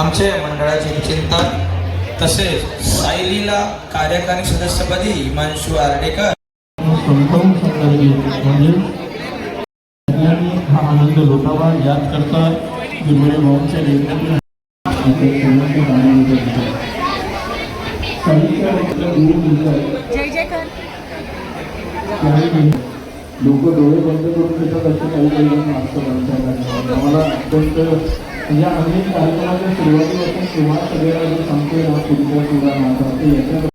आमच्या मंडळाचे चिंतन तसेच सायलीला कार्यकारी सदस्यपदी हिमांशू आर्डेकर समजावून सांगायचे म्हणजे सगळ्यांनी हा आनंद लुटावा याच करता गुरुवारी भाऊंच्या लेखनातून जय जयकार लोक डोळे बंद करून देतात असे काही काही असतं आम्हाला अत्यंत म्हणजे आम्ही कार्यक्रमाच्या सुरुवातीपासून किंवा सगळ्यांना जे सांगतोय ना पुढच्या सुद्धा नाचा ते याच्या